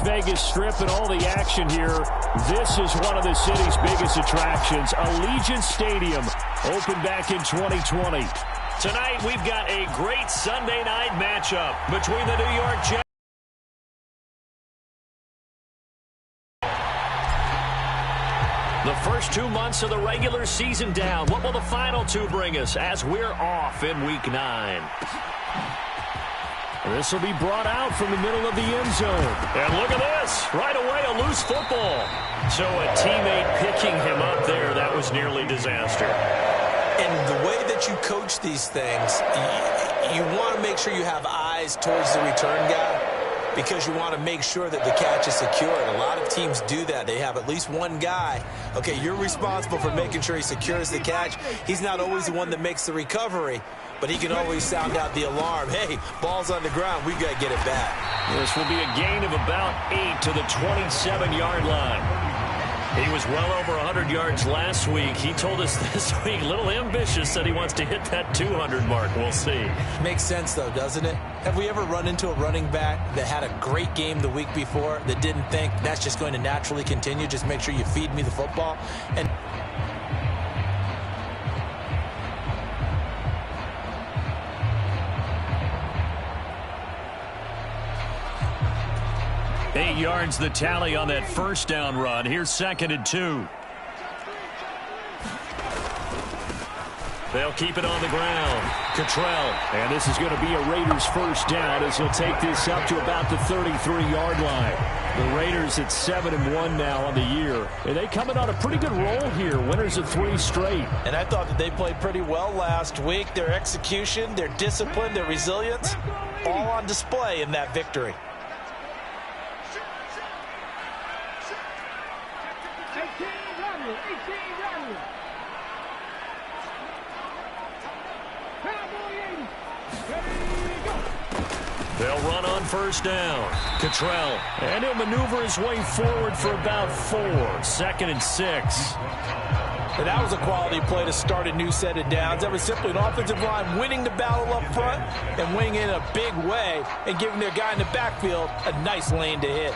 Vegas Strip and all the action here. This is one of the city's biggest attractions. Allegiant Stadium opened back in 2020. Tonight, we've got a great Sunday night matchup between the New York Jets. The first 2 months of the regular season down. What will the final two bring us as we're off in Week 9? This will be brought out from the middle of the end zone. And look at this. Right away, a loose football. So a teammate picking him up there, that was nearly disaster. And the way that you coach these things, you want to make sure you have eyes towards the return guy, because you want to make sure that the catch is secured. A lot of teams do that. They have at least one guy. Okay, you're responsible for making sure he secures the catch. He's not always the one that makes the recovery, but he can always sound out the alarm. Hey, ball's on the ground. We've got to get it back. This will be a gain of about 8 to the 27-yard line. He was well over 100 yards last week. He told us this week, a little ambitious, said he wants to hit that 200 mark. We'll see. Makes sense, though, doesn't it? Have we ever run into a running back that had a great game the week before that didn't think that's just going to naturally continue? Just make sure you feed me the football. And 8 yards the tally on that first down run. Here's 2nd and 2. They'll keep it on the ground. Cottrell. And this is going to be a Raiders first down as he'll take this up to about the 33-yard line. The Raiders at 7-1 now on the year. And they coming on a pretty good roll here. Winners of 3 straight. And I thought that they played pretty well last week. Their execution, their discipline, their resilience, all on display in that victory. They'll run on first down. Cottrell. And he'll maneuver his way forward for about 4. 2nd and 6. And that was a quality play to start a new set of downs. That was simply an offensive line winning the battle up front and winning it in a big way and giving their guy in the backfield a nice lane to hit.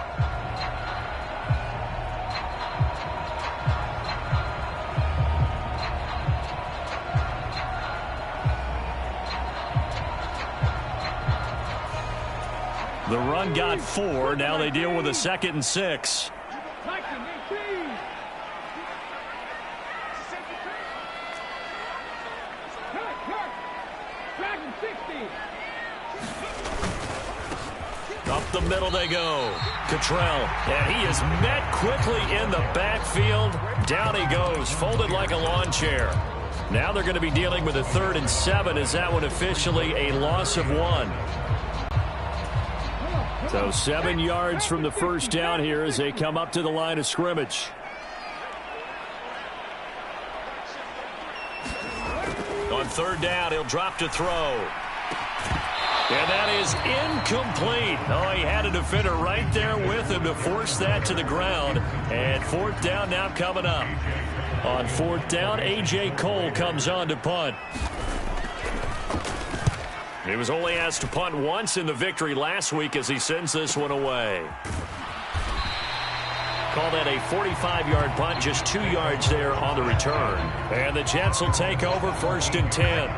The run got 4. Now they deal with a 2nd and 6. Up the middle they go. Cottrell. And he is met quickly in the backfield. Down he goes, folded like a lawn chair. Now they're going to be dealing with a 3rd and 7. Is that one officially a loss of 1? So 7 yards from the first down here as they come up to the line of scrimmage. On 3rd down, he'll drop to throw. And that is incomplete. Oh, he had a defender right there with him to force that to the ground. And 4th down now coming up. On 4th down, A.J. Cole comes on to punt. He was only asked to punt once in the victory last week as he sends this one away. Call that a 45-yard punt, just 2 yards there on the return. And the Jets will take over 1st and 10.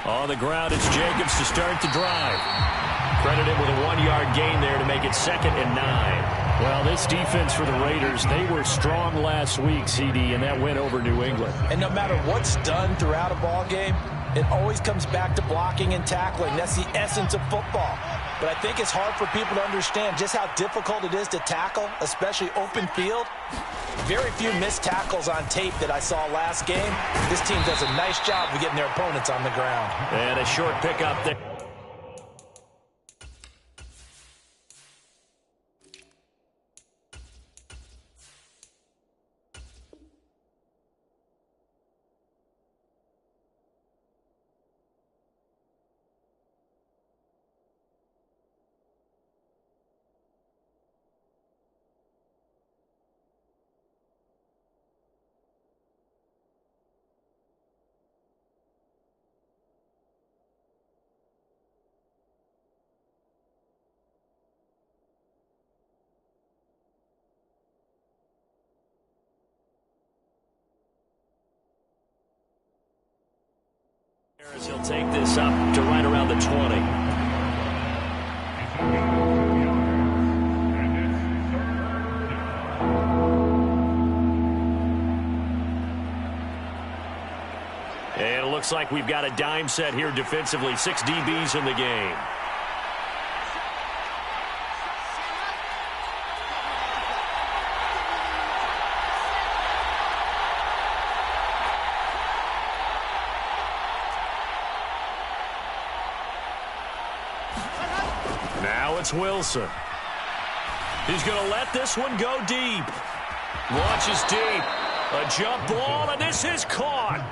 On the ground, it's Jacobs to start the drive. Credited with a 1-yard gain there to make it 2nd and 9. Well, this defense for the Raiders, they were strong last week, CD, and that went over New England. And no matter what's done throughout a ball game, it always comes back to blocking and tackling. That's the essence of football. but I think it's hard for people to understand just how difficult it is to tackle, especially open field. Very few missed tackles on tape that I saw last game. This team does a nice job of getting their opponents on the ground. And a short pickup there. He'll take this up to right around the 20. And it looks like we've got a dime set here defensively. 6 DBs in the game. Now it's Wilson. He's going to let this one go deep. Launches deep. A jump ball, and this is caught.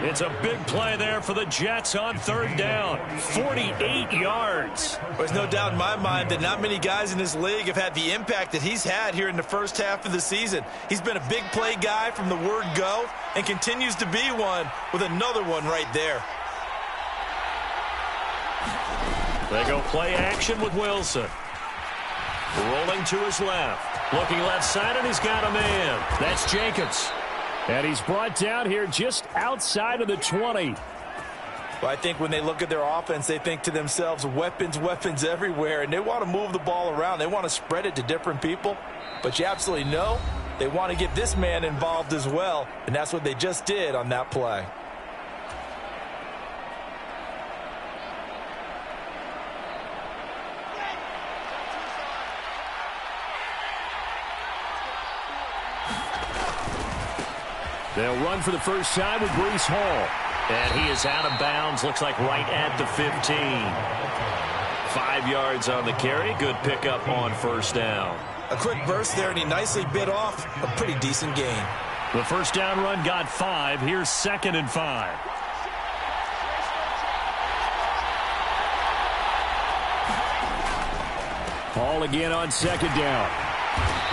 It's a big play there for the Jets on 3rd down. 48 yards. There's no doubt in my mind that not many guys in this league have had the impact that he's had here in the first half of the season. He's been a big play guy from the word go and continues to be one with another one right there. They go play action with Wilson. Rolling to his left. Looking left side, and he's got a man. That's Jacobs. And he's brought down here just outside of the 20. Well, I think when they look at their offense, they think to themselves, weapons, weapons everywhere, and they want to move the ball around. They want to spread it to different people. But you absolutely know they want to get this man involved as well, and that's what they just did on that play. They'll run for the first time with Breece Hall. And he is out of bounds, looks like right at the 15. 5 yards on the carry. Good pickup on 1st down. A quick burst there, and he nicely bit off a pretty decent gain. The 1st down run got 5. Here's 2nd and 5. Hall again on 2nd down.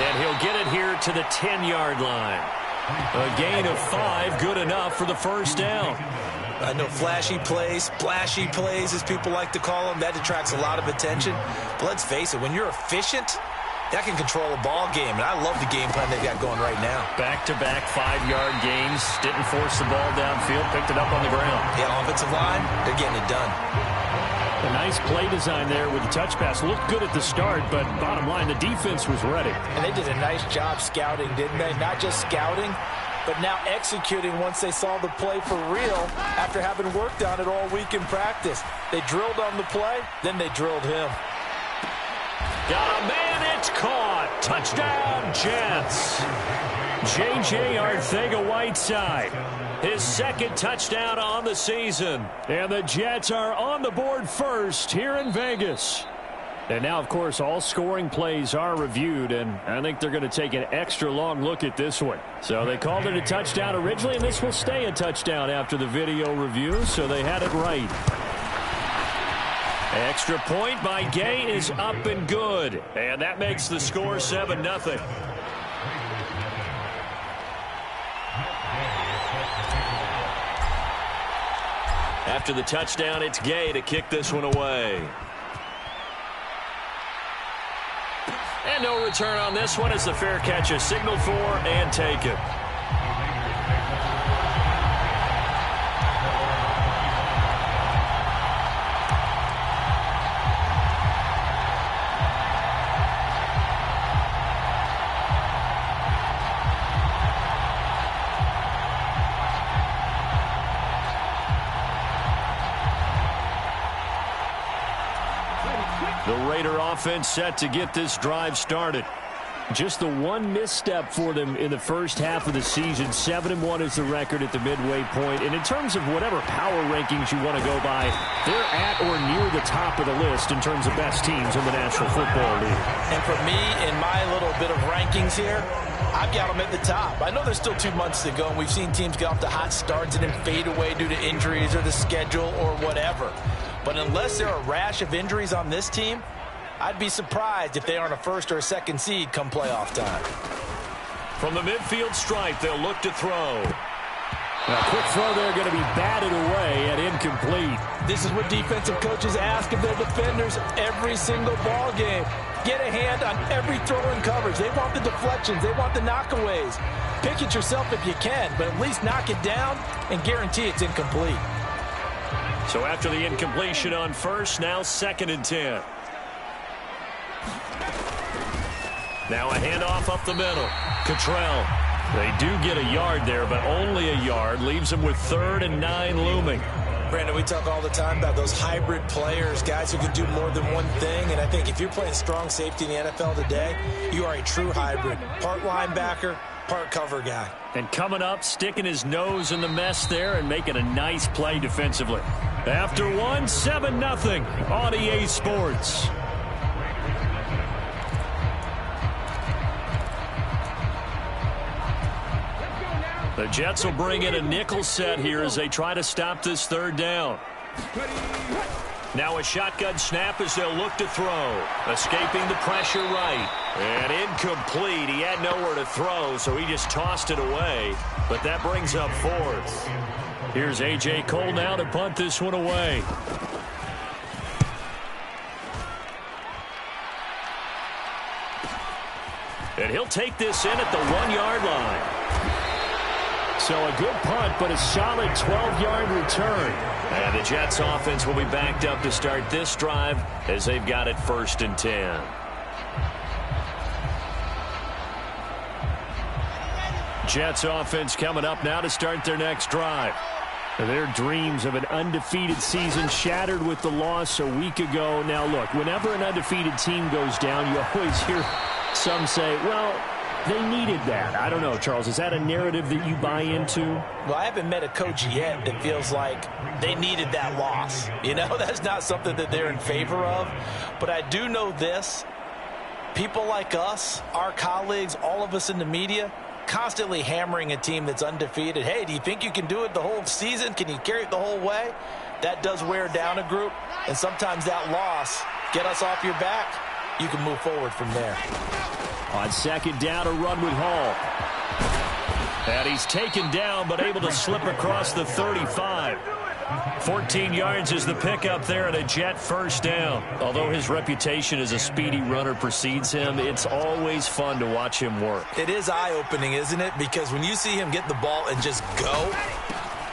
And he'll get it here to the 10-yard line. A gain of 5, good enough for the 1st down. I know flashy plays, splashy plays, as people like to call them, that attracts a lot of attention. But let's face it, when you're efficient, that can control a ball game. And I love the game plan they've got going right now. Back-to-back 5-yard gains. Didn't force the ball downfield, picked it up on the ground. Yeah, offensive line, they're getting it done. A nice play design there with the touch pass. Looked good at the start, but bottom line, the defense was ready. And they did a nice job scouting, didn't they? Not just scouting, but now executing once they saw the play for real after having worked on it all week in practice. They drilled on the play, then they drilled him. Got a man, it's caught. Touchdown, Jets. J.J. Arcega-Whiteside. His 2nd touchdown on the season. And the Jets are on the board first here in Vegas. And now, of course, all scoring plays are reviewed, and I think they're going to take an extra long look at this one. So they called it a touchdown originally, and this will stay a touchdown after the video review, so they had it right. Extra point by Gay is up and good. And that makes the score 7-0. After the touchdown, it's Gay to kick this one away. And no return on this one as the fair catch is signaled for and taken. The Raider offense set to get this drive started. Just the one misstep for them in the first half of the season. 7-1 is the record at the midway point. And in terms of whatever power rankings you want to go by, they're at or near the top of the list in terms of best teams in the National Football League. And for me, in my little bit of rankings here, I've got them at the top. I know there's still 2 months to go, and we've seen teams get off to hot starts and then fade away due to injuries or the schedule or whatever. But unless there are a rash of injuries on this team, I'd be surprised if they aren't a first or a second seed come playoff time. From the midfield stripe, they'll look to throw. A quick throw there, going to be batted away and incomplete. This is what defensive coaches ask of their defenders every single ball game. Get a hand on every throw in coverage. They want the deflections. They want the knockaways. Pick it yourself if you can, but at least knock it down and guarantee it's incomplete. So after the incompletion on first, now 2nd and 10. Now a handoff up the middle. Cottrell. They do get a yard there, but only a yard. Leaves them with 3rd and 9 looming. Brandon, we talk all the time about those hybrid players, guys who can do more than one thing. And I think if you're playing strong safety in the NFL today, you are a true hybrid. Part linebacker, part cover guy. And coming up, sticking his nose in the mess there and making a nice play defensively. After 1, 7-0 on EA Sports. The Jets will bring in a nickel set here as they try to stop this 3rd down. Now a shotgun snap as they'll look to throw. Escaping the pressure right. And incomplete. He had nowhere to throw, so he just tossed it away. But that brings up 4th. Here's A.J. Cole now to punt this one away. And he'll take this in at the 1-yard line. So a good punt, but a solid 12-yard return. And the Jets offense will be backed up to start this drive as they've got it 1st and 10. Jets offense coming up now to start their next drive. Their dreams of an undefeated season shattered with the loss a week ago. Now, look, whenever an undefeated team goes down, you always hear some say, well, they needed that. I don't know, Charles. Is that a narrative that you buy into? Well, I haven't met a coach yet that feels like they needed that loss. You know, that's not something that they're in favor of. But I do know this. People like us, our colleagues, all of us in the media, constantly hammering a team that's undefeated. Hey, do you think you can do it the whole season? Can you carry it the whole way? That does wear down a group. And sometimes that loss, get us off your back, you can move forward from there. On 2nd down, a run with Hall. And he's taken down, but able to slip across the 35. 14 yards is the pickup there at a Jet 1st down. Although his reputation as a speedy runner precedes him, it's always fun to watch him work. It is eye-opening, isn't it? Because when you see him get the ball and just go,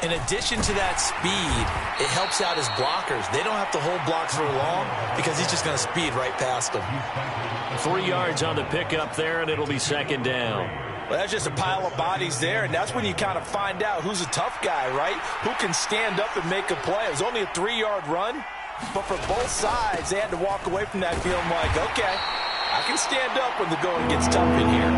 in addition to that speed, it helps out his blockers. They don't have to hold blocks for long because he's just going to speed right past them. 3 yards on the pickup there, and it'll be 2nd down. Well, that's just a pile of bodies there, and that's when you kind of find out who's a tough guy, right? Who can stand up and make a play. It was only a 3-yard run, but for both sides, they had to walk away from that feeling like, okay, I can stand up when the going gets tough in here.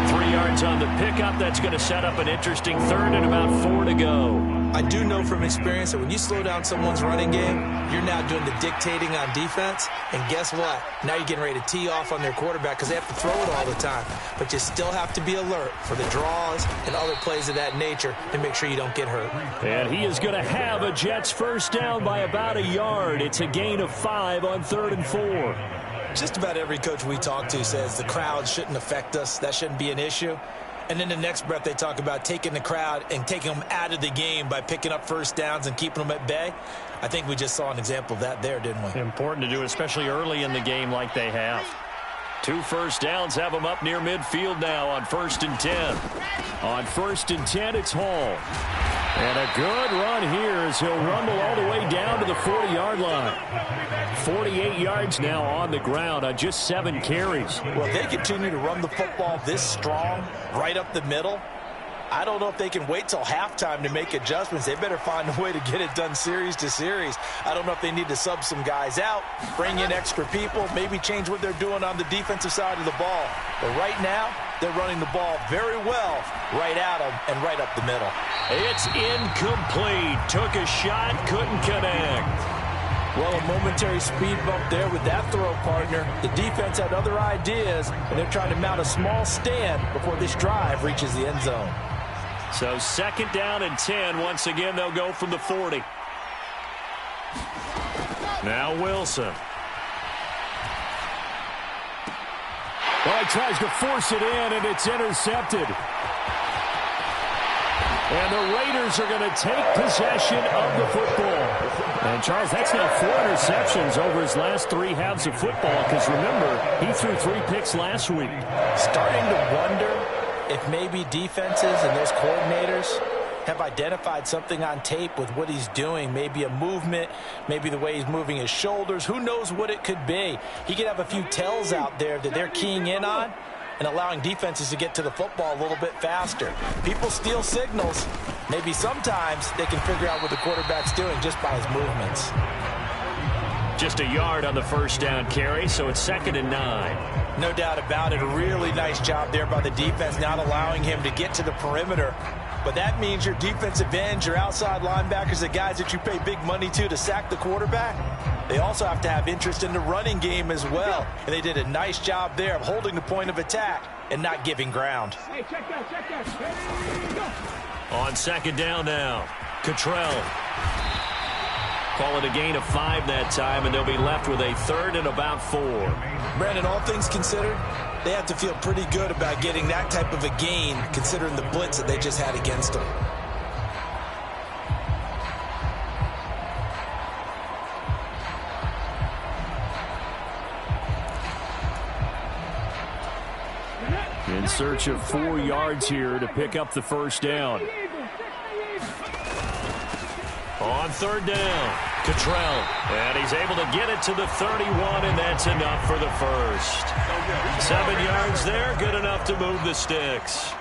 3 yards on the pickup. That's going to set up an interesting 3rd and about 4 to go. I do know from experience that when you slow down someone's running game, you're now doing the dictating on defense. And guess what? Now you're getting ready to tee off on their quarterback because they have to throw it all the time. But you still have to be alert for the draws and other plays of that nature to make sure you don't get hurt. And he is going to have a Jets 1st down by about a yard. It's a gain of 5 on 3rd and 4. Just about every coach we talk to says the crowd shouldn't affect us. That shouldn't be an issue. And then the next breath they talk about taking the crowd and taking them out of the game by picking up 1st downs and keeping them at bay. I think we just saw an example of that there, didn't we? Important to do, especially early in the game like they have. 2 1st downs have them up near midfield now on 1st and 10. On 1st and 10, it's Hall. And a good run here as he'll rumble all the way down to the 40-yard line. 48 yards now on the ground on just 7 carries. Well, if they continue to run the football this strong, right up the middle, I don't know if they can wait till halftime to make adjustments. They better find a way to get it done series to series. I don't know if they need to sub some guys out, bring in extra people, maybe change what they're doing on the defensive side of the ball. But right now, they're running the ball very well right at them and right up the middle. It's incomplete. Took a shot, couldn't connect. Well, a momentary speed bump there with that throw, partner. The defense had other ideas, and they're trying to mount a small stand before this drive reaches the end zone. So 2nd down and 10. Once again, they'll go from the 40. Now Wilson. Well, he tries to force it in, and it's intercepted. And the Raiders are going to take possession of the football. And, Charles, that's now 4 interceptions over his last 3 halves of football because, remember, he threw 3 picks last week. Starting to wonder if maybe defenses and those coordinators have identified something on tape with what he's doing. Maybe a movement, maybe the way he's moving his shoulders. Who knows what it could be? He could have a few tells out there that they're keying in on and allowing defenses to get to the football a little bit faster. People steal signals. Maybe sometimes they can figure out what the quarterback's doing just by his movements. Just a yard on the 1st down carry, so it's 2nd and 9. No doubt about it. A really nice job there by the defense, not allowing him to get to the perimeter. But that means your defensive ends, your outside linebackers, the guys that you pay big money to sack the quarterback, they also have to have interest in the running game as well. And they did a nice job there of holding the point of attack and not giving ground. Hey, check that. On 2nd down now, Cottrell. Call it a gain of 5 that time, and they'll be left with a 3rd and about 4. Brandon, all things considered, they have to feel pretty good about getting that type of a gain considering the blitz that they just had against them. In search of 4 yards here to pick up the 1st down. On 3rd down, Cottrell. And he's able to get it to the 31, and that's enough for the 1st. 7 yards there, good enough to move the sticks.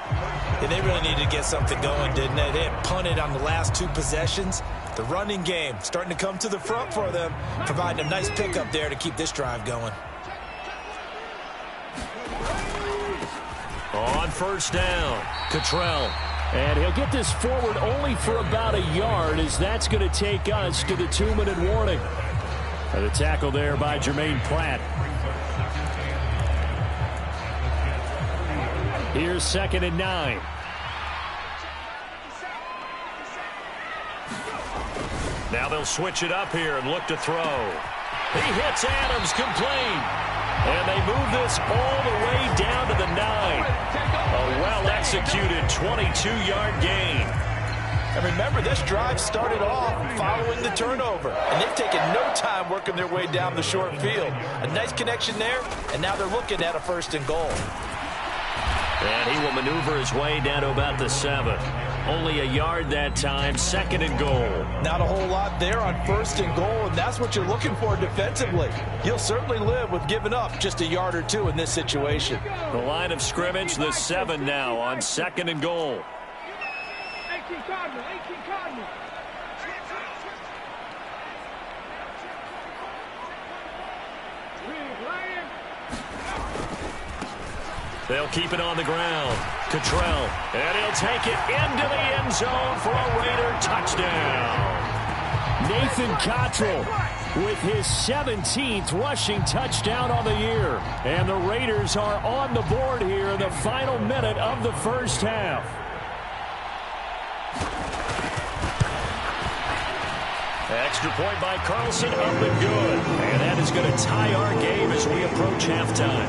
And they really needed to get something going, didn't they? They had punted on the last 2 possessions. The running game starting to come to the front for them, providing a nice pickup there to keep this drive going. On 1st down, Cottrell. And he'll get this forward only for about a yard, as that's going to take us to the 2-minute warning. And the tackle there by Jermaine Pratt. Here's 2nd and 9. Now they'll switch it up here and look to throw. He hits Adams, complete. And they move this all the way down to the 9. A well-executed 22-yard gain. And remember, this drive started off following the turnover. And they've taken no time working their way down the short field. A nice connection there, and now they're looking at a 1st and goal. And he will maneuver his way down to about the 7. Only a yard that time, 2nd and goal. Not a whole lot there on 1st and goal, and that's what you're looking for defensively. You'll certainly live with giving up just a yard or 2 in this situation. The line of scrimmage, the 7 now on 2nd and goal. 18 Cardinal. They'll keep it on the ground. Cottrell, and he'll take it into the end zone for a Raider touchdown. Nathan Cottrell with his 17th rushing touchdown on the year. And the Raiders are on the board here in the final minute of the 1st half. Extra point by Carlson, up and good. And that is going to tie our game as we approach halftime.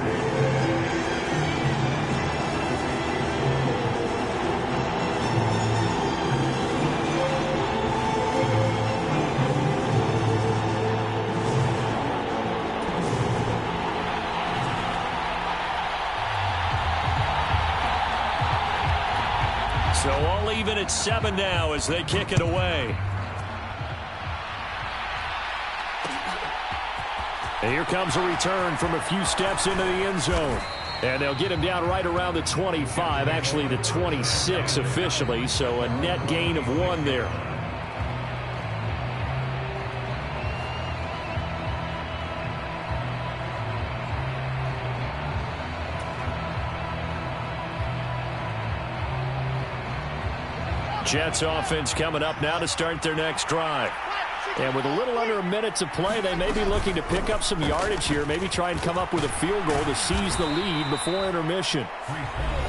So all even at 7 now as they kick it away. And here comes a return from a few steps into the end zone. And they'll get him down right around the 25, actually the 26 officially, so a net gain of 1 there. Jets offense coming up now to start their next drive. And with a little under a minute to play, they may be looking to pick up some yardage here, maybe try and come up with a field goal to seize the lead before intermission.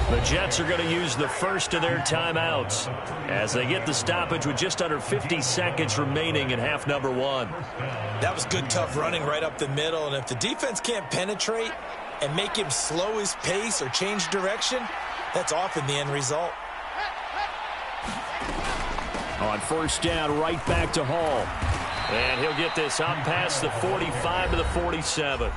The Jets are going to use the first of their timeouts as they get the stoppage with just under 50 seconds remaining in half number 1. That was good, tough running right up the middle, and if the defense can't penetrate and make him slow his pace or change direction, that's often the end result. On first down, right back to Hall. And he'll get this up past the 45 to the 47.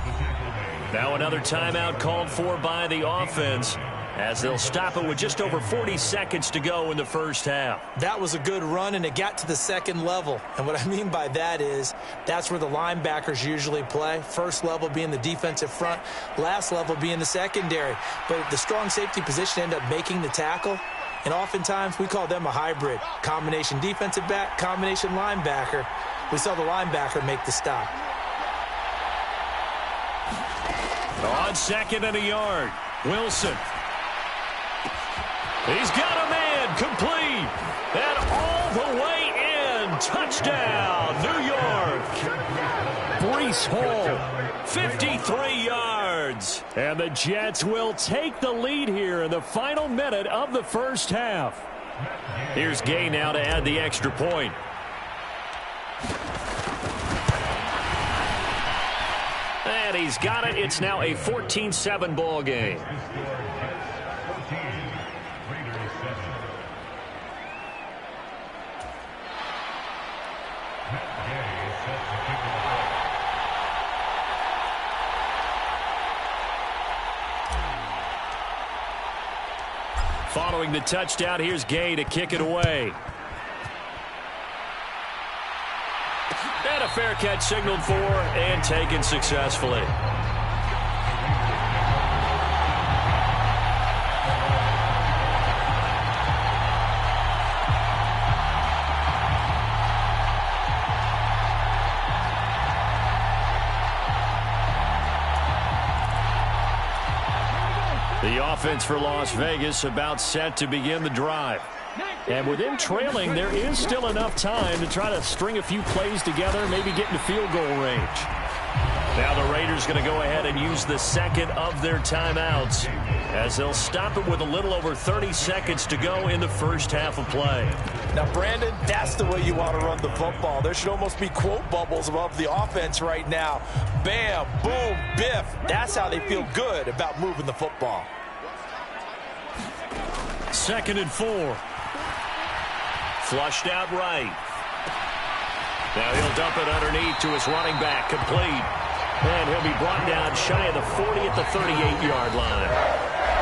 Now another timeout called for by the offense as they'll stop it with just over 40 seconds to go in the first half. That was a good run, and it got to the second level. And what I mean by that is that's where the linebackers usually play. First level being the defensive front, last level being the secondary. But the strong safety position ended up making the tackle. And oftentimes we call them a hybrid. Combination defensive back, combination linebacker. We saw the linebacker make the stop. On second and a yard, Wilson. He's got a man, complete. And all the way in. Touchdown, New York. Breece Hall, 53 yards. And the Jets will take the lead here in the final minute of the first half. Here's Gay now to add the extra point. And he's got it. It's now a 14-7 ball game. Following the touchdown, here's Gay to kick it away. And a fair catch signaled for and taken successfully. The offense for Las Vegas about set to begin the drive. And with them trailing, there is still enough time to try to string a few plays together, maybe get into field goal range. Now the Raiders going to go ahead and use the second of their timeouts as they'll stop it with a little over 30 seconds to go in the first half of play. Now, Brandon, that's the way you want to run the football. There should almost be quote bubbles above the offense right now. Bam, boom, biff. That's how they feel good about moving the football. 2nd and 4. Flushed out right. Now he'll dump it underneath to his running back, complete. And he'll be brought down shy of the 40 at the 38-yard line.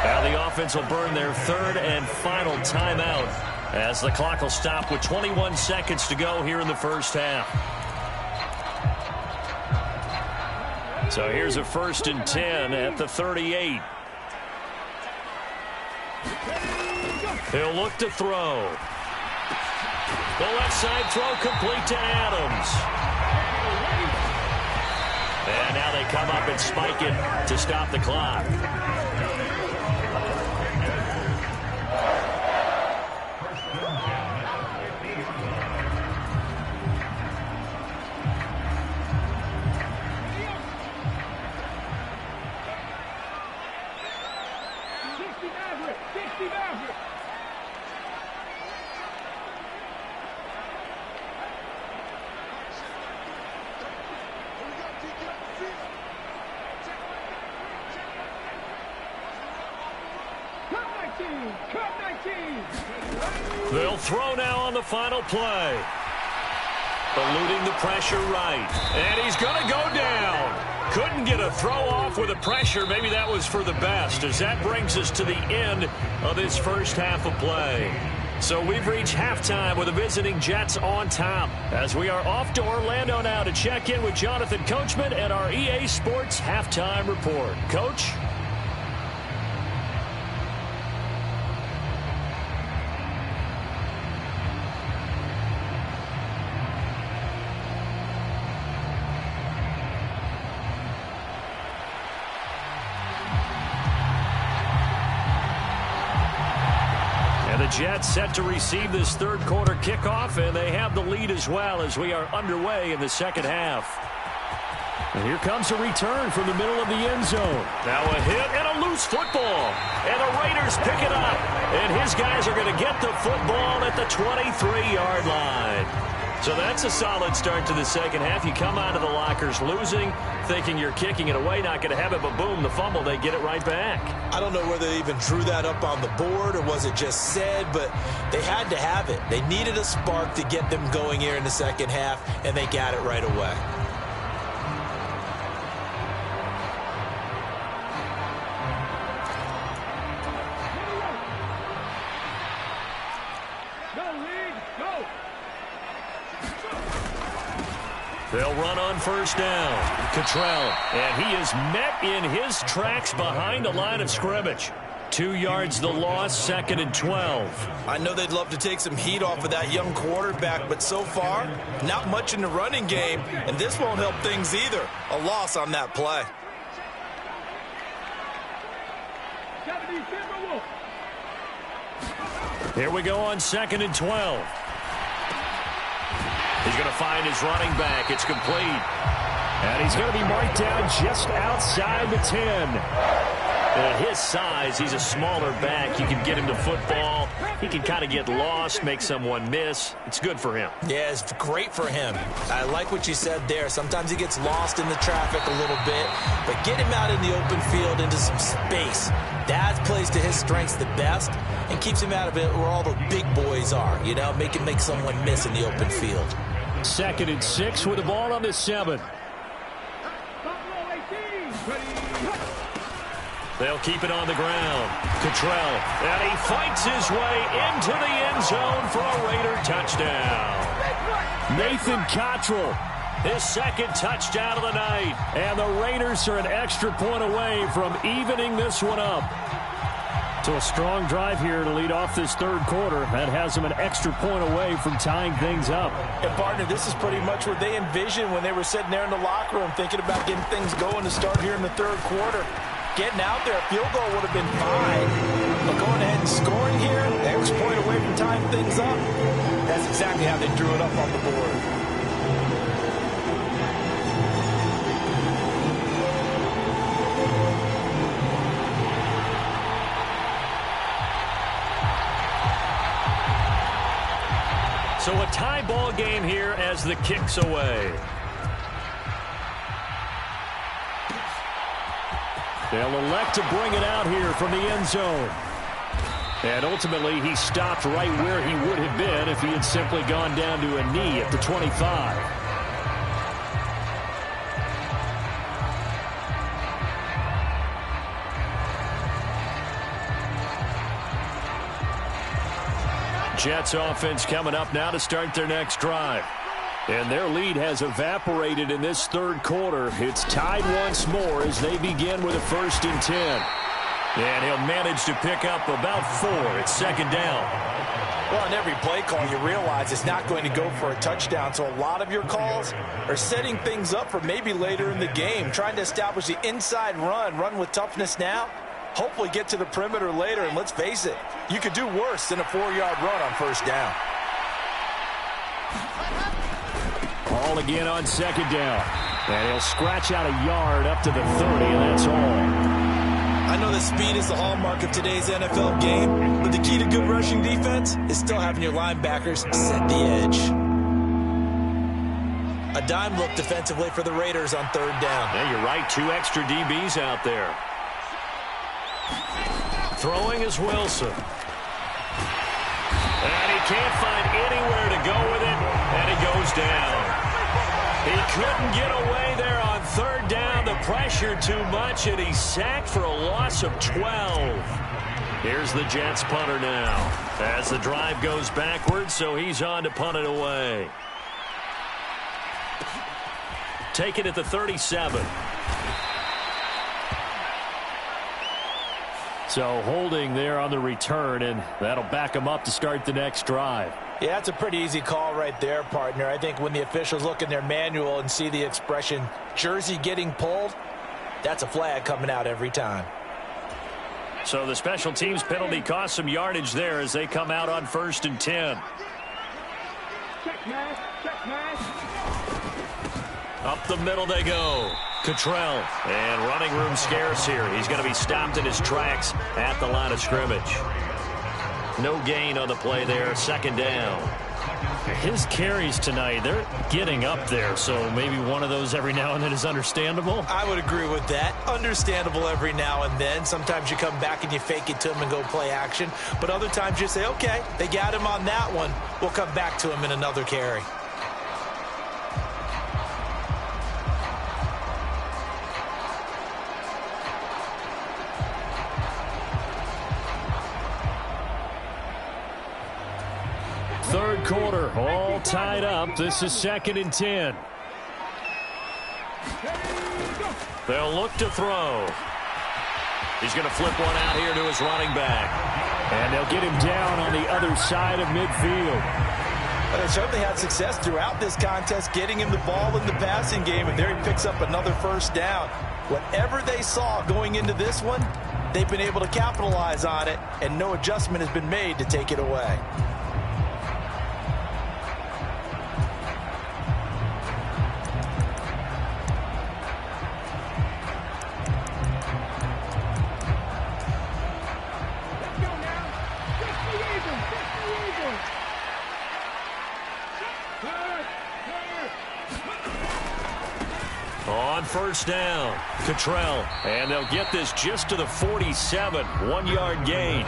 Now the offense will burn their third and final timeout as the clock will stop with 21 seconds to go here in the first half. So here's a 1st and 10 at the 38. He'll look to throw. The left side throw complete to Adams. And now they come up and spike it to stop the clock. They'll throw now on the final play. Eluding the pressure right. And he's going to go down. Couldn't get a throw off with the pressure. Maybe that was for the best as that brings us to the end of this first half of play. So we've reached halftime with the visiting Jets on top, as we are off to Orlando now to check in with Jonathan Coachman and our EA Sports Halftime Report. Coach? The Jets set to receive this third quarter kickoff, and they have the lead as well as we are underway in the second half. And here comes a return from the middle of the end zone. Now a hit and a loose football. And the Raiders pick it up. And his guys are going to get the football at the 23-yard line. So that's a solid start to the second half. You come out of the lockers losing, thinking you're kicking it away, not going to have it, but boom, the fumble, they get it right back. I don't know whether they even drew that up on the board or was it just said, but they had to have it. They needed a spark to get them going here in the second half, and they got it right away. They'll run on first down. Cottrell, and he is met in his tracks behind the line of scrimmage. 2 yards the loss, 2nd and 12. I know they'd love to take some heat off of that young quarterback, but so far, not much in the running game, and this won't help things either. A loss on that play. Here we go on 2nd and 12. He's going to find his running back. It's complete. And he's going to be marked down just outside the 10. At his size, he's a smaller back. You can get him to football. He can kind of get lost, make someone miss. It's good for him. Yeah, it's great for him. I like what you said there. Sometimes he gets lost in the traffic a little bit, but get him out in the open field into some space. That plays to his strengths the best and keeps him out of it where all the big boys are, you know, make him make someone miss in the open field. 2nd and 6 with the ball on the 7. They'll keep it on the ground. Cottrell, and he fights his way into the end zone for a Raider touchdown. Nathan Cottrell, his 2nd touchdown of the night. And the Raiders are an extra point away from evening this one up. So a strong drive here to lead off this third quarter. That has them an extra point away from tying things up. And, partner, this is pretty much what they envisioned when they were sitting there in the locker room thinking about getting things going to start here in the third quarter. Getting out there, a field goal would have been fine. But going ahead and scoring here, an extra point away from tying things up, that's exactly how they drew it up on the board. So a tie ball game here as the kick's away. They'll elect to bring it out here from the end zone. And ultimately, he stopped right where he would have been if he had simply gone down to a knee at the 25. Jets offense coming up now to start their next drive. And their lead has evaporated in this third quarter. It's tied once more as they begin with a 1st and 10. And he'll manage to pick up about 4. It's 2nd down. Well, on every play call, you realize it's not going to go for a touchdown. So a lot of your calls are setting things up for maybe later in the game, trying to establish the inside run with toughness now. Hopefully get to the perimeter later, and let's face it, you could do worse than a 4-yard run on 1st down. Ball again on 2nd down. And he'll scratch out a yard up to the 30, and that's all. I know that speed is the hallmark of today's NFL game, but the key to good rushing defense is still having your linebackers set the edge. A dime look defensively for the Raiders on 3rd down. Yeah, you're right. 2 extra DBs out there. Throwing is Wilson. And he can't find anywhere to go with it, and he goes down. He couldn't get away there on third down. The pressure too much, and he's sacked for a loss of 12. Here's the Jets punter now as the drive goes backwards, so he's on to punt it away. Take it at the 37. So holding there on the return, and that'll back him up to start the next drive. Yeah, that's a pretty easy call right there, partner. I think when the officials look in their manual and see the expression jersey getting pulled, that's a flag coming out every time. So the special teams penalty cost some yardage there as they come out on 1st and 10. Check man. Check man. Up the middle they go. Cottrell, and running room scarce here. He's going to be stopped in his tracks at the line of scrimmage. No gain on the play there. 2nd down. His carries tonight, they're getting up there, so maybe one of those every now and then is understandable. I would agree with that. Understandable every now and then. Sometimes you come back and you fake it to him and go play action. But other times you say, okay, they got him on that one. We'll come back to him in another carry. Third quarter, all tied up. This is 2nd and 10. They'll look to throw. He's going to flip one out here to his running back. And they'll get him down on the other side of midfield. But they certainly had success throughout this contest, getting him the ball in the passing game, and there he picks up another 1st down. Whatever they saw going into this one, they've been able to capitalize on it, and no adjustment has been made to take it away. On 1st down, Cottrell, and they'll get this just to the 47, 1-yard gain.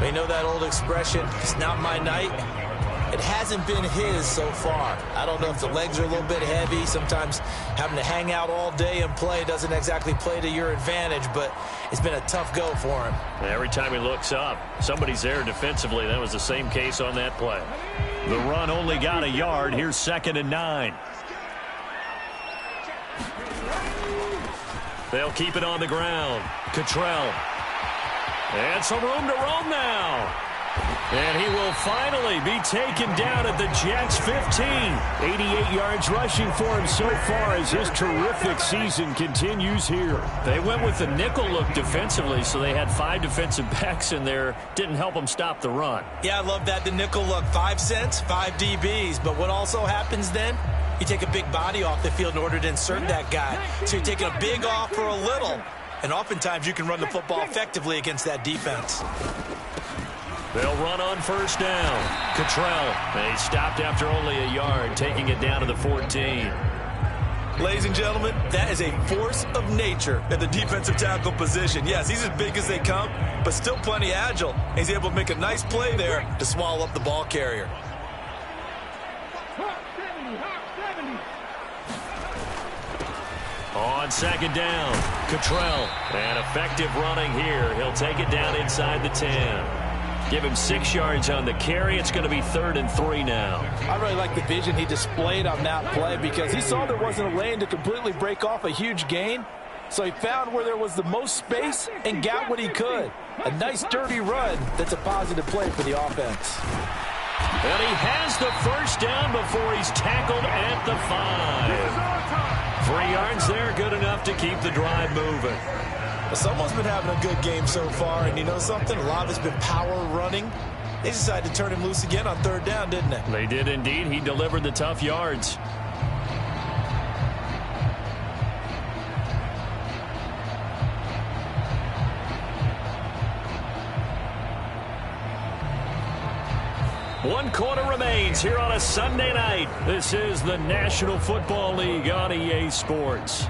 They know that old expression, it's not my night. It hasn't been his so far. I don't know if the legs are a little bit heavy. Sometimes having to hang out all day and play doesn't exactly play to your advantage, but it's been a tough go for him. Every time he looks up, somebody's there defensively. That was the same case on that play. The run only got a yard. Here's 2nd and 9. They'll keep it on the ground. Cottrell. And some room to roam now. And he will finally be taken down at the Jets' 15. 88 yards rushing for him so far as his terrific season continues here. They went with the nickel look defensively, so they had 5 defensive backs in there. Didn't help them stop the run. Yeah, I love that, the nickel look. 5 cents, 5 DBs. But what also happens then? You take a big body off the field in order to insert that guy. So you're taking a big off for a little. And oftentimes you can run the football effectively against that defense. They'll run on 1st down. Cottrell. They stopped after only a yard, taking it down to the 14. Ladies and gentlemen, that is a force of nature at the defensive tackle position. Yes, he's as big as they come, but still plenty agile. He's able to make a nice play there to swallow up the ball carrier. On 2nd down, Cottrell. And effective running here. He'll take it down inside the 10. Give him 6 yards on the carry. It's going to be 3rd and 3 now. I really like the vision he displayed on that play because he saw there wasn't a lane to completely break off a huge gain. So he found where there was the most space and got what he could. A nice dirty run that's a positive play for the offense. And he has the 1st down before he's tackled at the 5. 3 yards there, good enough to keep the drive moving. Well, someone's been having a good game so far, and you know something? A lot of it's been power running. They decided to turn him loose again on 3rd down, didn't they? They did indeed. He delivered the tough yards. One quarter remains here on a Sunday night. This is the National Football League on EA Sports.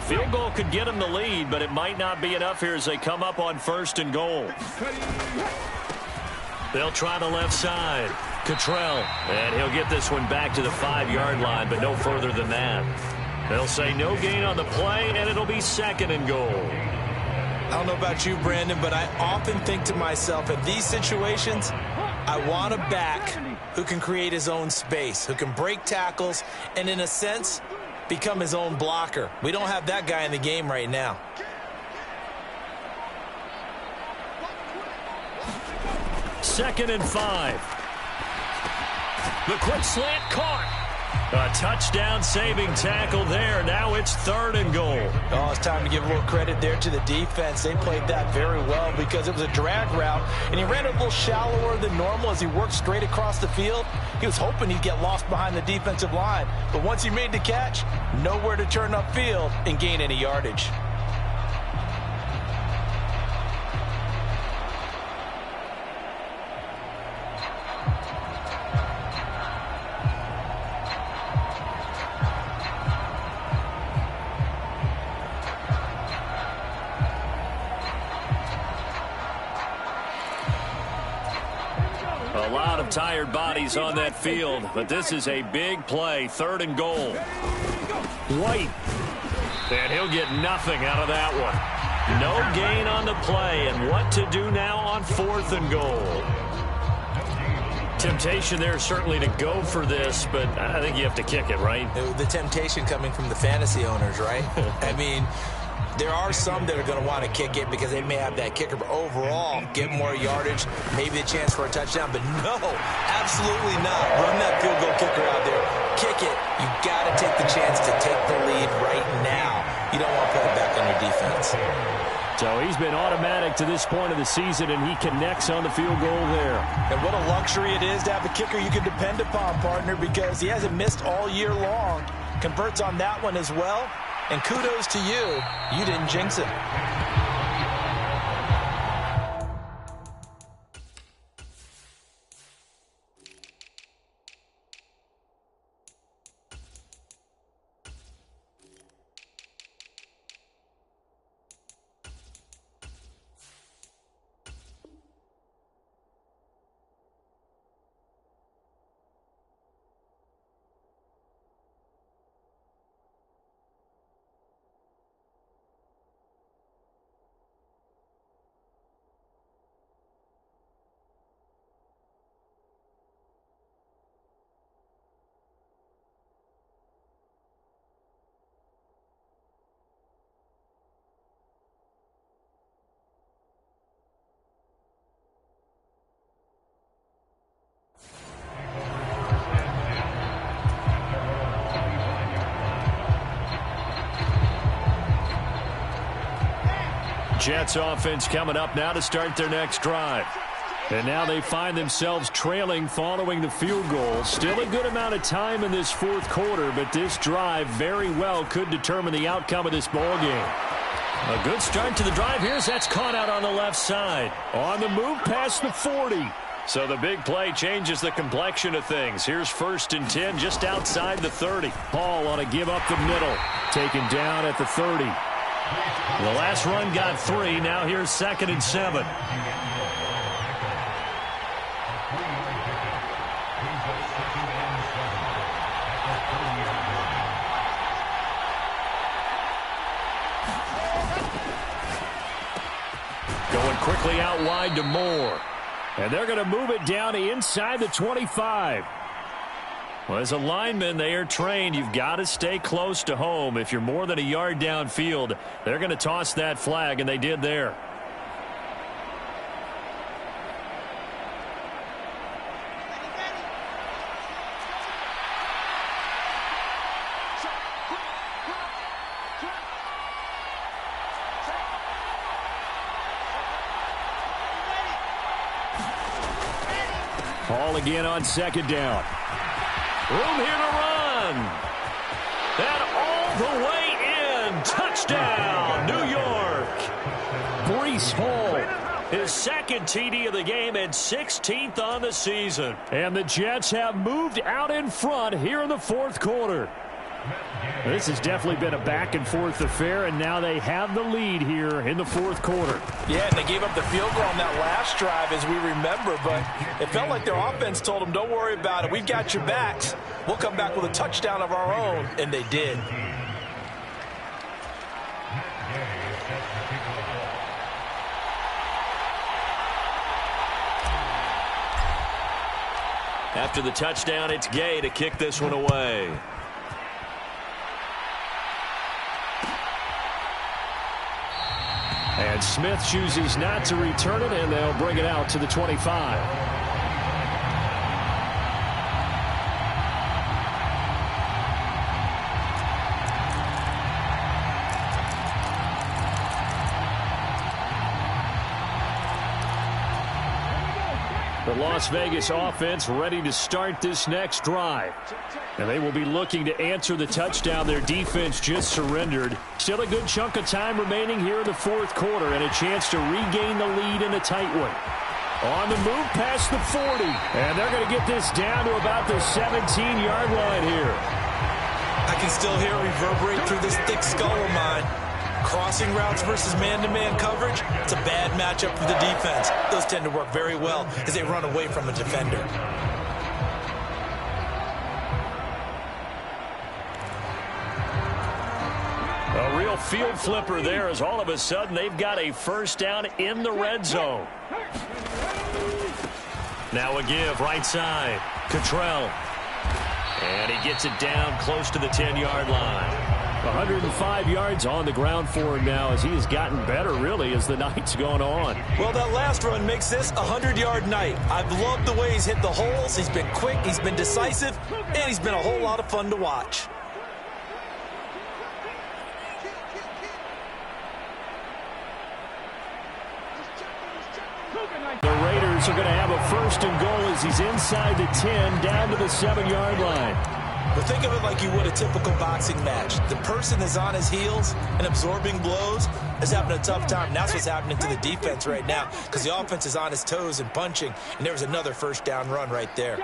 A field goal could get them the lead, but it might not be enough here as they come up on 1st and goal. They'll try the left side. Cottrell, and he'll get this one back to the 5-yard line, but no further than that. They'll say no gain on the play, and it'll be 2nd and goal. I don't know about you, Brandon, but I often think to myself, in these situations, I want a back who can create his own space, who can break tackles, and in a sense, become his own blocker. We don't have that guy in the game right now. Second and 5. The quick slant caught. A touchdown-saving tackle there. Now it's 3rd and goal. Oh, it's time to give a little credit there to the defense. They played that very well because it was a drag route, and he ran a little shallower than normal as he worked straight across the field. He was hoping he'd get lost behind the defensive line, but once he made the catch, nowhere to turn upfield and gain any yardage. A lot of tired bodies on that field, but this is a big play. 3rd and goal. White. And he'll get nothing out of that one. No gain on the play, and what to do now on 4th and goal. Temptation there certainly to go for this, but I think you have to kick it, right? The temptation coming from the fantasy owners, right? I mean, there are some that are going to want to kick it because they may have that kicker, but overall, get more yardage, maybe a chance for a touchdown. But no, absolutely not. Run that field goal kicker out there. Kick it. You've got to take the chance to take the lead right now. You don't want to put it back on your defense. So he's been automatic to this point of the season, and he connects on the field goal there. And what a luxury it is to have a kicker you can depend upon, partner, because he hasn't missed all year long. Converts on that one as well. And kudos to you. You didn't jinx it. Jets offense coming up now to start their next drive. And now they find themselves trailing following the field goal. Still a good amount of time in this 4th quarter, but this drive very well could determine the outcome of this ball game. A good start to the drive here as that's caught out on the left side. On the move past the 40. So the big play changes the complexion of things. Here's 1st and 10 just outside the 30. Hall on a give up the middle. Taken down at the 30. The last run got 3. Now here's 2nd and 7. Going quickly out wide to Moore. And they're going to move it down to inside the 25. Well, as a lineman, they are trained. You've got to stay close to home. If you're more than a yard downfield, they're going to toss that flag, and they did there. Hall again on 2nd down. Room here to run. And all the way in. Touchdown, New York. Breece Hall. His 2nd TD of the game and 16th on the season. And the Jets have moved out in front here in the 4th quarter. This has definitely been a back-and-forth affair, and now they have the lead here in the fourth quarter. Yeah, and they gave up the field goal on that last drive, as we remember, but it felt like their offense told them, don't worry about it. We've got your backs. We'll come back with a touchdown of our own, and they did. After the touchdown, it's Gay to kick this one away. And Smith chooses not to return it, and they'll bring it out to the 25. The Las Vegas offense ready to start this next drive. And they will be looking to answer the touchdown their defense just surrendered. Still a good chunk of time remaining here in the fourth quarter and a chance to regain the lead in a tight one. On the move past the 40. And they're going to get this down to about the 17-yard line here. I can still hear it reverberate through this thick skull of mine. Crossing routes versus man-to-man coverage, it's a bad matchup for the defense. Those tend to work very well as they run away from a defender. A real field flipper there as all of a sudden they've got a first down in the red zone. Now a give right side. Cottrell. And he gets it down close to the 10-yard line. 105 yards on the ground for him now as he has gotten better, really, as the night's gone on. Well, that last run makes this a 100-yard night. I've loved the way he's hit the holes. He's been quick, he's been decisive, and he's been a whole lot of fun to watch. The Raiders are going to have a first and goal as he's inside the 10, down to the 7-yard line. But think of it like you would a typical boxing match. The person that's on his heels and absorbing blows is having a tough time. And that's what's happening to the defense right now because the offense is on his toes and punching. And there was another first down run right there.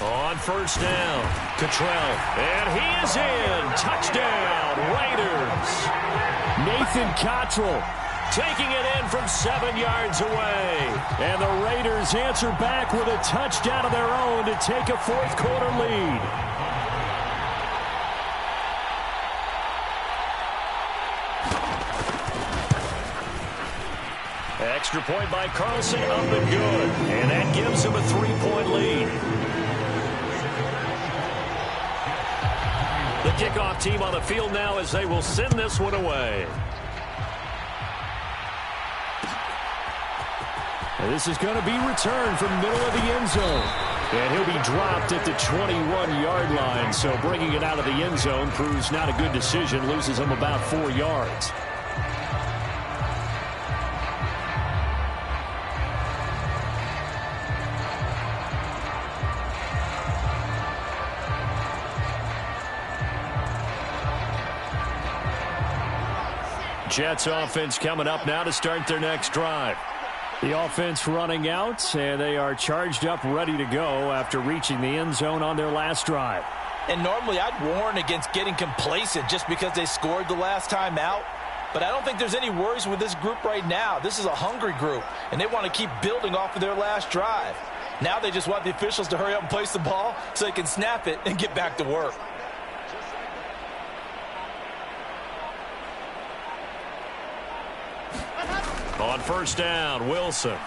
On first down, Cottrell. And he is in. Touchdown, Raiders. Nathan Cottrell taking it in from 7 yards away. And the Raiders answer back with a touchdown of their own to take a fourth quarter lead. Extra point by Carlson, up and good. And that gives him a 3-point lead. The kickoff team on the field now as they will send this one away. And this is going to be returned from the middle of the end zone. And he'll be dropped at the 21-yard line. So bringing it out of the end zone proves not a good decision. Loses him about 4 yards. Jets offense coming up now to start their next drive. The offense running out, and they are charged up, ready to go after reaching the end zone on their last drive. And normally I'd warn against getting complacent just because they scored the last time out. But I don't think there's any worries with this group right now. This is a hungry group, and they want to keep building off of their last drive. Now they just want the officials to hurry up and place the ball so they can snap it and get back to work. On first down, Wilson.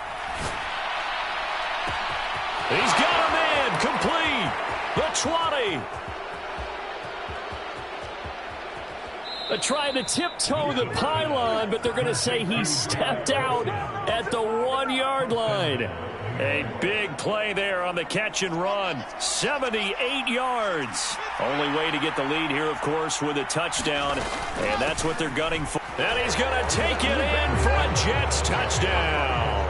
He's got him in, complete. The 20. They're trying to tiptoe the pylon, but they're going to say he stepped out at the 1-yard line. A big play there on the catch and run. 78 yards. Only way to get the lead here, of course, with a touchdown. And that's what they're gunning for. And he's going to take it in for a Jets touchdown.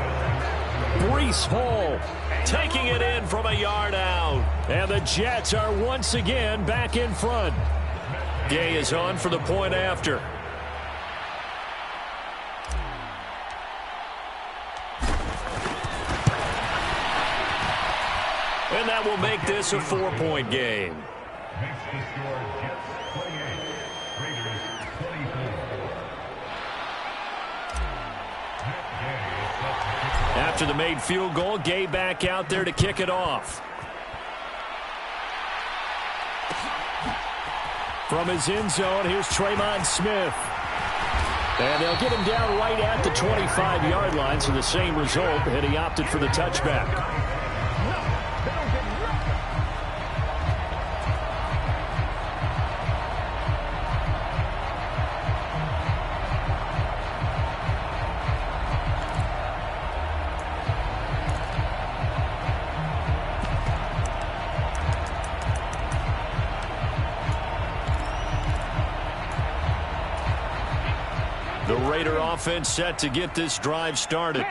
Breece Hall taking it in from a yard out. And the Jets are once again back in front. Gay is on for the point after. that will make this a 4-point game. After the made field goal, Gay back out there to kick it off. From his end zone, here's Tremon Smith. And they'll get him down right at the 25-yard line, so the same result, and he opted for the touchback. The Raider offense set to get this drive started.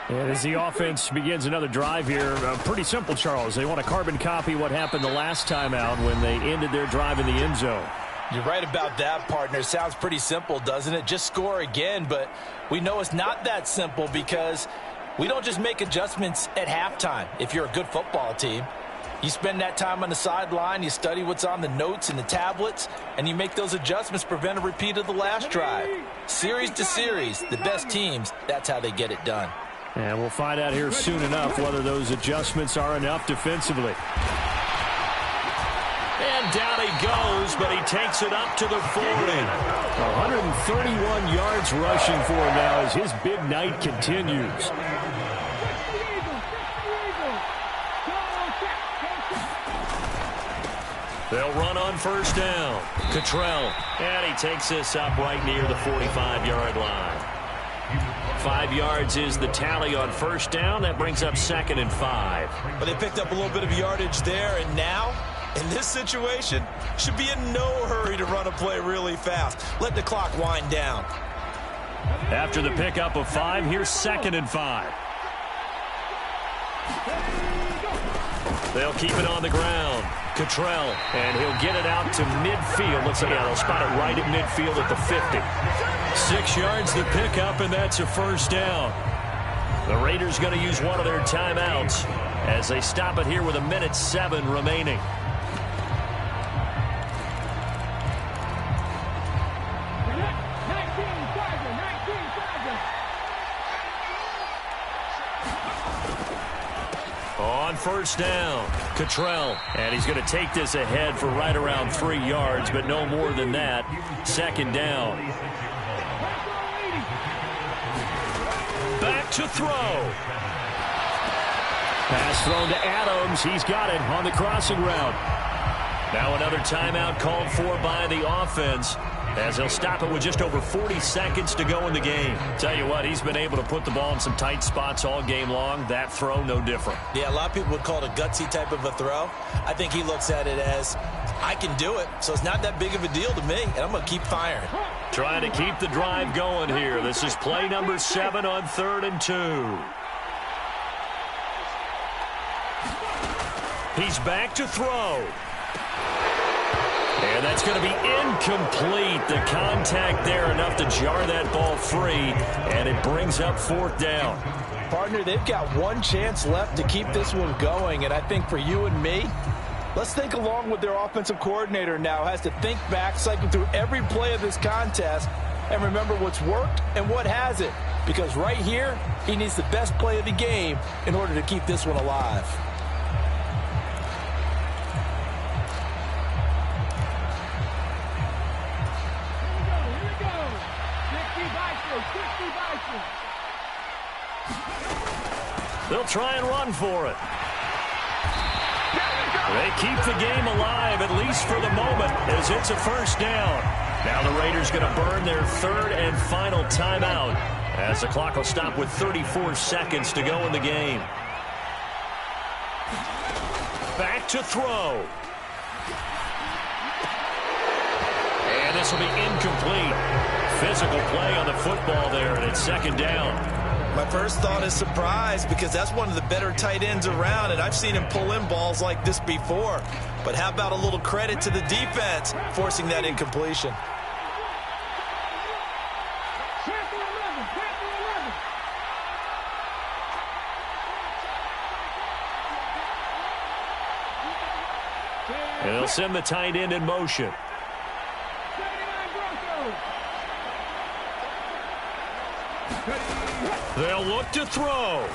And as the offense begins another drive here, pretty simple, Charles. They want to carbon copy what happened the last time out when they ended their drive in the end zone. You're right about that, partner. Sounds pretty simple, doesn't it? Just score again, but we know it's not that simple because we don't just make adjustments at halftime if you're a good football team. You spend that time on the sideline, you study what's on the notes and the tablets, and you make those adjustments, prevent a repeat of the last drive. Series to series, the best teams, that's how they get it done. And we'll find out here soon enough whether those adjustments are enough defensively. And down he goes, but he takes it up to the 40. 131 yards rushing for him now as his big night continues. They'll run on first down. Cottrell, and he takes this up right near the 45-yard line. 5 yards is the tally on first down. That brings up 2nd and 5. But they picked up a little bit of yardage there, and now, in this situation, should be in no hurry to run a play really fast. Let the clock wind down. After the pickup of 5, here's 2nd and 5. They'll keep it on the ground. Cottrell, and he'll get it out to midfield. Looks like they'll spot it right at midfield at the 50. 6 yards the pickup, and that's a first down. The Raiders going to use one of their timeouts as they stop it here with 1:07 remaining. On first down, Cottrell, and he's going to take this ahead for right around 3 yards, but no more than that. 2nd down. Back to throw. Pass thrown to Adams. He's got it on the crossing route. Now another timeout called for by the offense, as they'll stop it with just over 40 seconds to go in the game. Tell you what, he's been able to put the ball in some tight spots all game long. That throw, no different. Yeah, a lot of people would call it a gutsy type of a throw. I think he looks at it as, I can do it, so it's not that big of a deal to me, and I'm going to keep firing. Trying to keep the drive going here. This is play number 7 on 3rd and 2. He's back to throw. And that's going to be incomplete. The contact there enough to jar that ball free, and it brings up 4th down. Partner, they've got one chance left to keep this one going, and I think for you and me, let's think along with their offensive coordinator now. Has to think back, cycle through every play of this contest, and remember what's worked and what hasn't. Because right here, he needs the best play of the game in order to keep this one alive. They'll try and run for it. They keep the game alive, at least for the moment, as it's a first down. Now the Raiders going to burn their 3rd and final timeout, as the clock will stop with 34 seconds to go in the game. Back to throw. And this will be incomplete. Physical play on the football there, and it's 2nd down. My first thought is surprise, because that's one of the better tight ends around, and I've seen him pull in balls like this before. But how about a little credit to the defense forcing that incompletion? And they'll send the tight end in motion. They'll look to throw.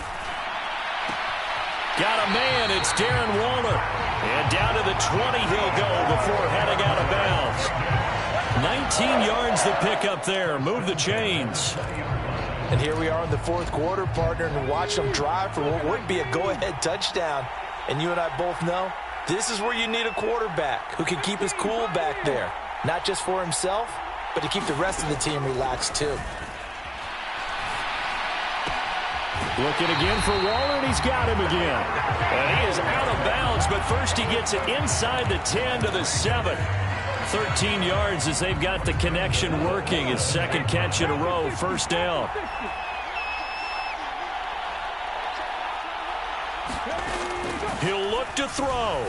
Got a man. It's Darren Waller. And down to the 20 he'll go before heading out of bounds. 19 yards the pickup there. Move the chains. And here we are in the fourth quarter, partner, and watch them drive for what would be a go-ahead touchdown. And you and I both know this is where you need a quarterback who can keep his cool back there. Not just for himself, but to keep the rest of the team relaxed too. Looking again for Waller, and he's got him again. And he is out of bounds, but first he gets it inside the 10 to the 7. 13 yards as they've got the connection working. His second catch in a row, first down. He'll look to throw.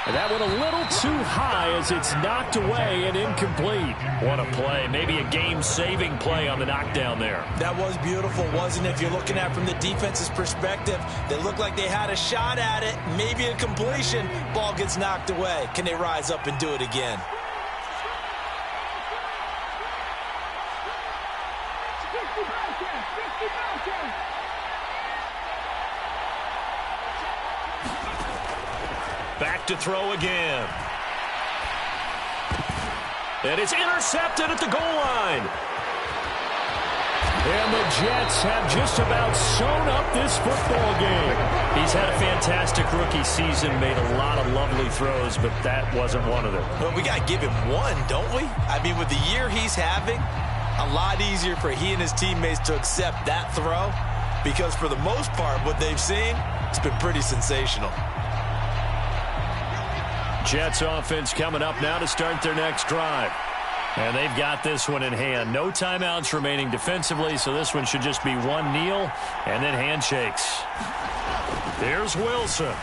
And that went a little too high as it's knocked away and incomplete. What a play. Maybe a game-saving play on the knockdown there. That was beautiful, wasn't it? If you're looking at it from the defense's perspective, they looked like they had a shot at it. Maybe a completion. Ball gets knocked away. Can they rise up and do it again? Back to throw again. And it's intercepted at the goal line. And the Jets have just about sewn up this football game. He's had a fantastic rookie season, made a lot of lovely throws, but that wasn't one of them. Well, we got to give him one, don't we? I mean, with the year he's having, a lot easier for he and his teammates to accept that throw because for the most part, what they've seen, it's been pretty sensational. Jets offense coming up now to start their next drive. And they've got this one in hand. No timeouts remaining defensively, so this one should just be one kneel and then handshakes. There's Wilson.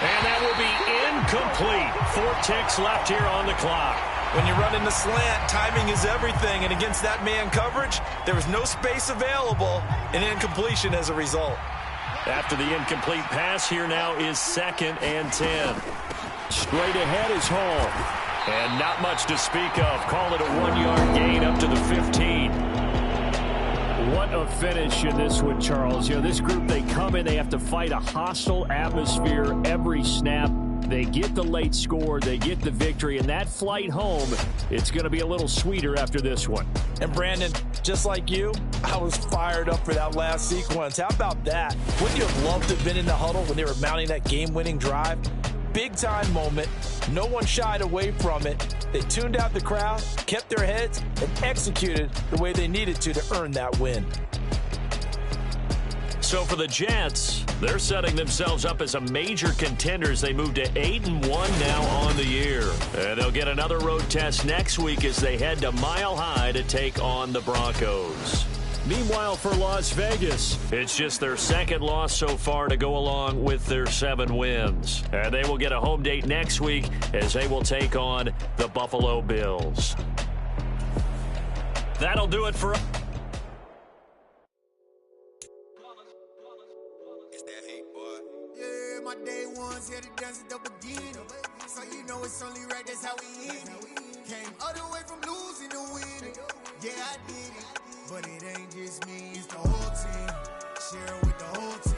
And that will be incomplete. 4 ticks left here on the clock. When you're running the slant, timing is everything. And against that man coverage, there was no space available, and incompletion as a result. After the incomplete pass, here now is 2nd and 10. Straight ahead is Hall. And not much to speak of. Call it a 1-yard gain up to the 15. What a finish in this one, Charles. You know, this group, they come in, they have to fight a hostile atmosphere every snap. They get the late score, they get the victory, and that flight home, it's going to be a little sweeter after this one. And Brandon, just like you, I was fired up for that last sequence. How about that? Wouldn't you have loved to have been in the huddle when they were mounting that game-winning drive? Big-time moment. No one shied away from it. They tuned out the crowd, kept their heads, and executed the way they needed to earn that win. So for the Jets, they're setting themselves up as a major contender as they move to 8-1 now on the year. And they'll get another road test next week as they head to Mile High to take on the Broncos. Meanwhile, for Las Vegas, it's just their 2nd loss so far to go along with their 7 wins. And they will get a home date next week as they will take on the Buffalo Bills. That'll do it for us. My day ones here to dance at the beginning. So you know it's only right, that's how we end it. Came all the way from losing to winning. Yeah, I did it. But it ain't just me, it's the whole team. Share it with the whole team.